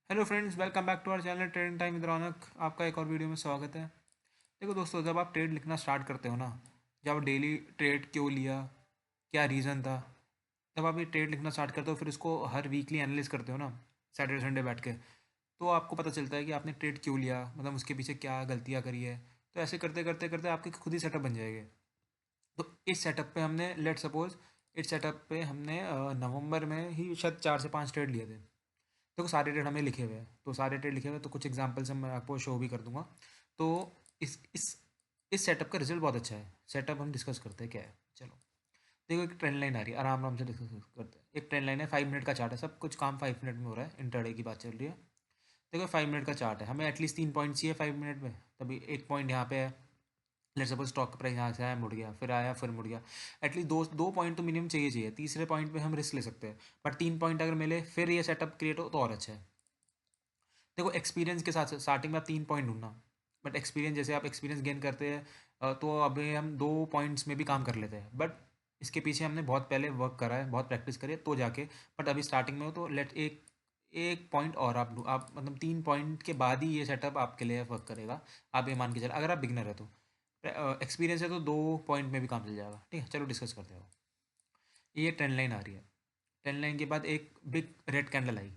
Hello friends, welcome back to our channel trading time with Raunak. आपका एक और video में स्वागत है। देखो दोस्तों, जब आप ट्रेड लिखना स्टार्ट करते हो ना, जब डेली ट्रेड क्यों लिया, क्या रीज़न था, जब आप ये ट्रेड लिखना स्टार्ट करते हो फिर उसको हर वीकली एनालिस करते हो ना, सैटरडे संडे बैठ के, तो आपको पता चलता है कि आपने ट्रेड क्यों लिया, मतलब उसके पीछे क्या गलतियाँ करी है। तो ऐसे करते करते करते आपके खुद ही सेटअप बन जाएंगे। तो इस सेटअप पे हमने लेट सपोज इस सेटअप पे हमने नवंबर में ही शायद 4 से 5 ट्रेड लिए थे। देखो सारे ट्रेड हमें लिखे हुए हैं, तो सारे ट्रेड लिखे हुए हैं, तो कुछ एग्जांपल्स मैं आपको शो भी कर दूंगा। तो इस इस इस सेटअप का रिजल्ट बहुत अच्छा है। सेटअप हम डिस्कस करते हैं क्या है। चलो, देखो एक ट्रेंड लाइन आ रही है, आराम आराम से डिस्कस करते हैं। एक ट्रेंड लाइन है, 5 मिनट का चार्ट है, सब कुछ काम 5 मिनट में हो रहा है, इंटरडे की बात चल रही है। देखो 5 मिनट का चार्ट है, हमें एटलीस्ट 3 पॉइंट चाहिए 5 मिनट में। तभी एक पॉइंट यहाँ पे है, लेट्स सपोज स्टॉक प्राइस यहाँ से आया, मुड़ गया, फिर आया, फिर मुड़ गया। एटलीस्ट दो दो पॉइंट तो मिनिमम चाहिए चाहिए। तीसरे पॉइंट पे हम रिस्क ले सकते हैं, बट 3 पॉइंट अगर मिले फिर ये सेटअप क्रिएट हो तो और अच्छा है। देखो एक्सपीरियंस के साथ स्टार्टिंग में आप 3 पॉइंट ढूंढना, बट एक्सपीरियंस जैसे आप एक्सपीरियंस गेन करते हैं, तो अभी हम 2 पॉइंट्स में भी काम कर लेते हैं। बट इसके पीछे हमने बहुत पहले वर्क करा है, बहुत प्रैक्टिस करी है तो जाके। बट अभी स्टार्टिंग में हो तो लेट एक एक पॉइंट और आप मतलब 3 पॉइंट के बाद ही ये सेटअप आपके लिए वर्क करेगा। आप ये मान के चलो, अगर आप बिगनर है तो एक्सपीरियंस है तो 2 पॉइंट में भी काम चल जाएगा। ठीक है, चलो डिस्कस करते हो। ये ट्रेंड लाइन आ रही है, ट्रेंड लाइन के बाद एक बिग रेड कैंडल आई।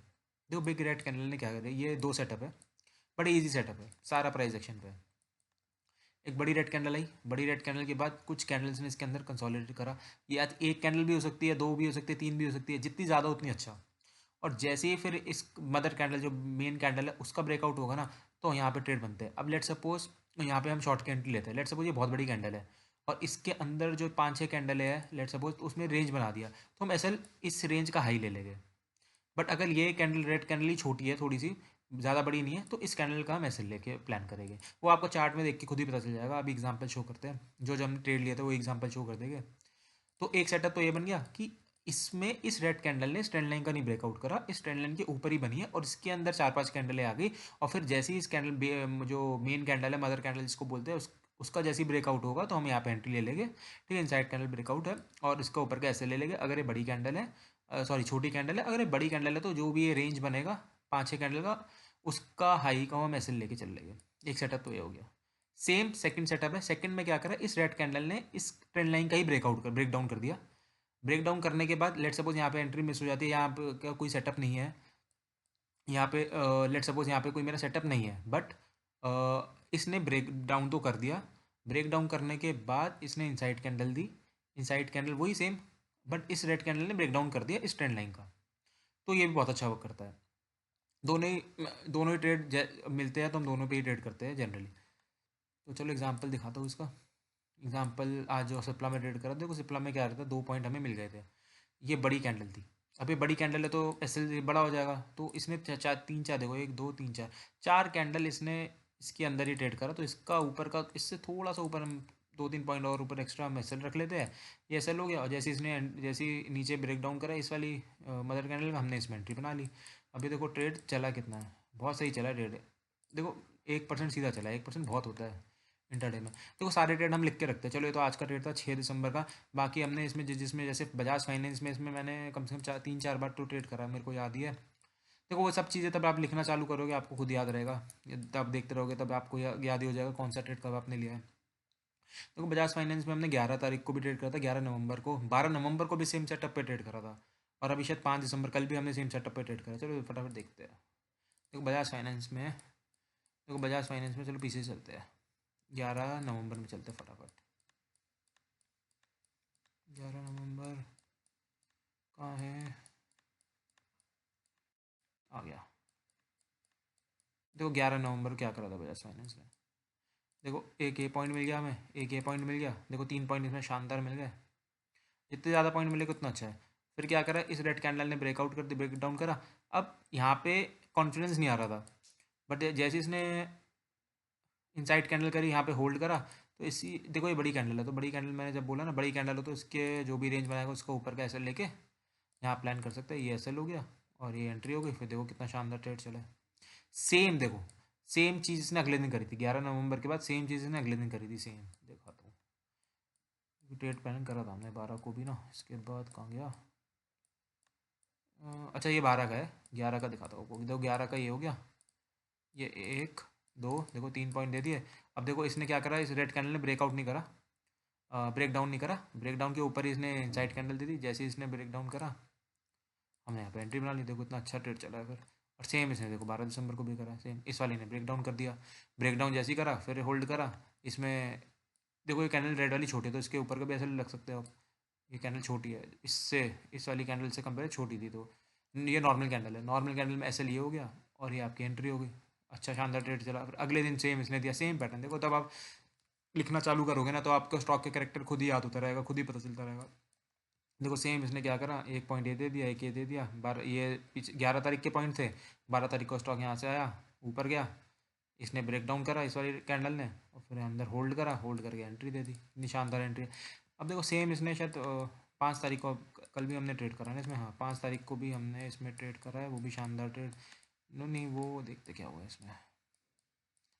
देखो बिग रेड कैंडल ने क्या करा, ये दो सेटअप है, बड़े इजी सेटअप है, सारा प्राइस एक्शन पे है। एक बड़ी रेड कैंडल आई, बड़ी रेड कैंडल के बाद कुछ कैंडल्स ने इसके अंदर कंसोलिडेट करा। ये आज एक कैंडल भी हो सकती है, दो भी हो सकती है, तीन भी हो सकती है, जितनी ज़्यादा उतनी अच्छा। और जैसे ही फिर इस मदर कैंडल जो मेन कैंडल है उसका ब्रेकआउट होगा ना, तो यहाँ पे ट्रेड बनते हैं। अब लेट सपोज यहाँ पे हम शॉर्ट कैंडल लेते हैं, लेट सपोज ये बहुत बड़ी कैंडल है और इसके अंदर जो 5-6 कैंडल है, लेट सपोज उसमें रेंज बना दिया, तो हम ऐसा इस रेंज का हाई ले लेंगे। बट अगर ये कैंडल रेड कैंडल ही छोटी है, थोड़ी सी ज़्यादा बड़ी नहीं है, तो इस कैंडल का हम ऐसे लेके प्लान करेंगे। वो आपको चार्ट में देख के खुद ही पता चल जाएगा। अभी एग्जांपल शो करते हैं, जो हमने ट्रेड लिया था वो एग्जांपल शो कर देंगे। तो एक सेटअप तो ये बन गया कि इसमें इस रेड कैंडल ने इस ट्रेंड लाइन का नहीं ब्रेकआउट करा, इस ट्रेंड लाइन के ऊपर ही बनी है और इसके अंदर 4-5 कैंडलें आ गई। और फिर जैसे ही इस कैंडल जो मेन कैंडल है, मदर कैंडल जिसको बोलते हैं, उसका जैसे ही ब्रेकआउट होगा तो हम यहाँ पे एंट्री ले लेंगे। ठीक है, इनसाइड कैंडल ब्रेकआउट है और इसका ऊपर का ऐसे ले लेंगे। अगर ये बड़ी कैंडल है, सॉरी छोटी कैंडल है, अगर ये बड़ी कैंडल है तो जो भी ये रेंज बनेगा 5-6 कैंडल का, उसका हाई का हम ऐसे लेके चल लेंगे। एक सेटअप तो ये हो गया। सेम सेकंड सेटअप है, सेकंड में क्या करा, इस रेड कैंडल ने इस ट्रेंड लाइन का ही ब्रेक डाउन कर दिया। ब्रेक डाउन करने के बाद लेट सपोज यहाँ पे एंट्री मिस हो जाती है, यहाँ पे कोई सेटअप नहीं है, यहाँ पे लेट सपोज यहाँ पे कोई मेरा सेटअप नहीं है, बट इसने ब्रेक डाउन तो कर दिया। ब्रेक डाउन करने के बाद इसने इनसाइड कैंडल दी, इनसाइड कैंडल वही सेम, बट इस रेड कैंडल ने ब्रेक डाउन कर दिया इस ट्रेंड लाइन का। तो ये भी बहुत अच्छा वर्क करता है। दोनों ही ट्रेड मिलते हैं तो हम दोनों पे ही ट्रेड करते हैं जनरली। तो चलो एग्जांपल दिखाता हूँ इसका। एग्जांपल आज जो सिप्ला में ट्रेड करा, देखो सिप्ला में क्या रहता है, 2 पॉइंट हमें मिल गए थे। ये बड़ी कैंडल थी, अब ये बड़ी कैंडल है तो एस एल बड़ा हो जाएगा। तो इसने चार तीन चार, देखो एक दो तीन चार, चार कैंडल इसने इसके अंदर ही ट्रेड करा। तो इसका ऊपर का, इससे थोड़ा सा ऊपर हम 2-3 पॉइंट और ऊपर एक्स्ट्रा हम एस एल रख लेते हैं। ये एस एल हो गया, और जैसे ही नीचे ब्रेक डाउन करा इस वाली मदर कैंडल में, हमने इसमें एंट्री बना ली। अभी देखो ट्रेड चला कितना है, बहुत सही चला ट्रेड। देखो 1% सीधा चला, 1% बहुत होता है इंटरडे में। देखो सारे ट्रेड हम लिख के रखते हैं। चलो ये तो आज का ट्रेड था 6 दिसंबर का। बाकी हमने इसमें जिसमें जैसे बजाज फाइनेंस में, इसमें मैंने कम से कम 3-4 बार तो ट्रेड करा है, मेरे को याद ही है। देखो वो सब चीज़ें तब आप लिखना चालू करोगे आपको खुद याद रहेगा, तब देखते रहोगे तब आपको याद ही हो जाएगा कौन सा ट्रेड कब आपने लिया है। देखो बजाज फाइनेंस में हमने 11 तारीख को भी ट्रेड करा था, 11 नवंबर को, 12 नवंबर को भी सेम सेटअप पे ट्रेड करा था। और अभी शायद 5 दिसंबर, कल भी हमने सेम सेटअप पे ट्रेड करा। चलो फटाफट देखते हैं। देखो बजाज फाइनेंस में, देखो बजाज फाइनेंस में, चलो पीछे चलते हैं, 11 नवंबर में चलते हैं फटाफट। 11 नवंबर कहाँ है, आ गया। देखो 11 नवंबर क्या करा था बजाज फाइनेंस ने। देखो एक ए पॉइंट मिल गया हमें, एक ए पॉइंट मिल गया, देखो 3 पॉइंट इसमें शानदार मिल गए। जितने ज़्यादा पॉइंट मिलेगा उतना अच्छा है। फिर क्या करा, इस रेड कैंडल ने ब्रेकआउट कर दिया, ब्रेक डाउन करा। अब यहाँ पे कॉन्फिडेंस नहीं आ रहा था, बट जैसे इसने इनसाइड कैंडल करी, यहाँ पे होल्ड करा, तो इसी देखो ये बड़ी कैंडल है, तो बड़ी कैंडल मैंने जब बोला ना बड़ी कैंडल हो, तो इसके जो भी रेंज बनाएगा उसका ऊपर का एसएल लेके यहाँ प्लान कर सकते हैं। ये एसएल हो गया और ये एंट्री हो गई। फिर देखो कितना शानदार ट्रेड चला है। सेम देखो, सेम चीज़ इसने अगले दिन करी थी, 11 नवंबर के बाद सेम चीज़ इसने अगले दिन करी थी, सेम देखा तो ट्रेड प्लान करा था हमने 12 को भी ना। इसके बाद कहाँ गया, अच्छा ये 12 का है, 11 का दिखाता हूँ आपको। देखो 11 का ये हो गया, ये एक दो, देखो 3 पॉइंट दे दिए। अब देखो इसने क्या करा, इस रेड कैंडल ने ब्रेकआउट नहीं करा, ब्रेक डाउन नहीं करा, ब्रेक डाउन के ऊपर ही इसने साइड कैंडल दे दी। जैसे ही इसने ब्रेक डाउन करा, हमने यहाँ पे एंट्री बना ली। देखो इतना अच्छा ट्रेड चला है फिर। और सेम इसने देखो 12 दिसंबर को भी करा, सेम इस वाले ने ब्रेक डाउन कर दिया। ब्रेक डाउन जैसे ही करा फिर होल्ड करा। इसमें देखो ये कैंडल रेड वाली छोटी है, तो इसके ऊपर का भी ऐसे लग सकते हो आप। ये कैंडल छोटी है, इससे इस वाली कैंडल से कंपेयर छोटी थी, तो ये नॉर्मल कैंडल है। नॉर्मल कैंडल में ऐसे लिए हो गया और ये आपकी एंट्री हो गई। अच्छा शानदार ट्रेड चला। फिर अगले दिन सेम इसने दिया, सेम पैटर्न। देखो तब आप लिखना चालू करोगे ना, तो आपको स्टॉक के करेक्टर खुद ही याद होता रहेगा, खुद ही पता चलता रहेगा। देखो सेम इसने क्या करा, एक पॉइंट ये दे दिया, एक ये दे दिया। 12 ये पीछे 11 तारीख के पॉइंट थे, 12 तारीख को स्टॉक यहाँ से आया, ऊपर गया, इसने ब्रेक डाउन करा इस वाली कैंडल ने, और फिर अंदर होल्ड करा, होल्ड करके एंट्री दे दी। इतनी शानदार एंट्री। अब देखो सेम इसने शायद 5 तारीख को, कल भी हमने ट्रेड करा है ना इसमें, हाँ 5 तारीख को भी हमने इसमें ट्रेड करा है, वो भी शानदार ट्रेड। नहीं वो देखते क्या हुआ इसमें।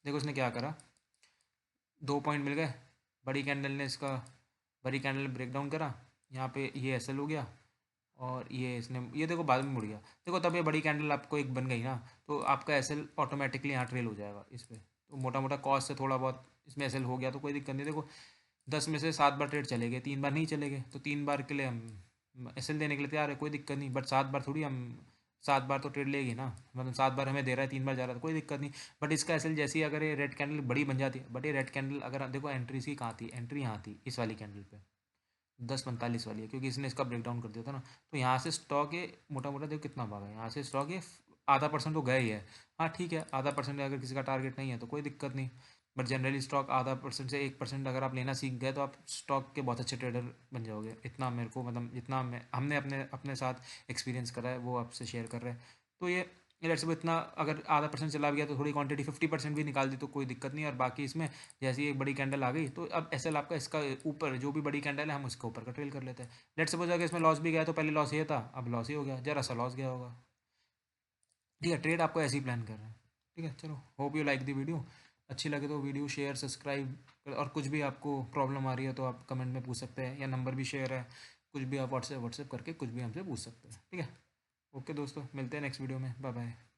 देखो इसने क्या करा, 2 पॉइंट मिल गए, बड़ी कैंडल ने इसका, बड़ी कैंडल ने ब्रेक डाउन करा, यहाँ पे ये एसएल हो गया, और ये इसने ये देखो बाद में मुड़ गया। देखो तब ये बड़ी कैंडल आपको एक बन गई ना, तो आपका एसएल ऑटोमेटिकली यहाँ ट्रेल हो जाएगा इस पर। तो मोटा मोटा कॉस्ट से थोड़ा बहुत इसमें एसएल हो गया तो कोई दिक्कत नहीं। देखो 10 में से 7 बार ट्रेड चले गए, 3 बार नहीं चले गए, तो 3 बार के लिए हम एसएल देने के लिए तैयार है, कोई दिक्कत नहीं। बट 7 बार थोड़ी हम, 7 बार तो ट्रेड लेगी ना, मतलब 7 बार हमें दे रहा है, 3 बार जा रहा है, तो कोई दिक्कत नहीं। बट इसका एसएल जैसे ही अगर ये रेड कैंडल बड़ी बन जाती है, बट ये रेड कैंडल अगर देखो एंट्री इसकी कहाँ थी, एंट्री यहाँ थी इस वाली कैंडल पे, 10:45 वाली है, क्योंकि इसने इसका ब्रेक डाउन कर दिया था ना। तो यहाँ से स्टॉक ये मोटा मोटा देखो कितना भागा है, यहाँ से स्टॉक ये आधा परसेंट तो गया ही है। हाँ ठीक है, आधा परसेंट अगर किसी का टारगेट नहीं है तो कोई दिक्कत नहीं। बट जनरली स्टॉक आधा परसेंट से 1% अगर आप लेना सीख गए तो आप स्टॉक के बहुत अच्छे ट्रेडर बन जाओगे। इतना मेरे को मतलब जितना हमने अपने अपने साथ एक्सपीरियंस करा है वो आपसे शेयर कर रहे हैं। तो ये लेट्स सपोज इतना अगर आधा परसेंट चला गया तो थोड़ी क्वांटिटी 50% भी निकाल दी तो कोई दिक्कत नहीं। और बाकी इसमें जैसे ही एक बड़ी कैंडल आ गई तो अब एसएल आपका इसका ऊपर जो भी बड़ी कैंडल है हम उसके ऊपर का ट्रेल कर लेते हैं। लेट्स सपोज अगर इसमें लॉस भी गया तो पहले लॉस ये था, अब लॉस ही हो गया, जरा सा लॉस गया होगा। ठीक है, ट्रेड आपको ऐसे ही प्लान कर रहे हैं। ठीक है चलो, hope you like the video. अच्छी लगे तो वीडियो शेयर सब्सक्राइब, और कुछ भी आपको प्रॉब्लम आ रही है तो आप कमेंट में पूछ सकते हैं, या नंबर भी शेयर है, कुछ भी आप व्हाट्सएप करके कुछ भी हमसे पूछ सकते हैं। ठीक है, ओके दोस्तों, मिलते हैं नेक्स्ट वीडियो में, बाय बाय।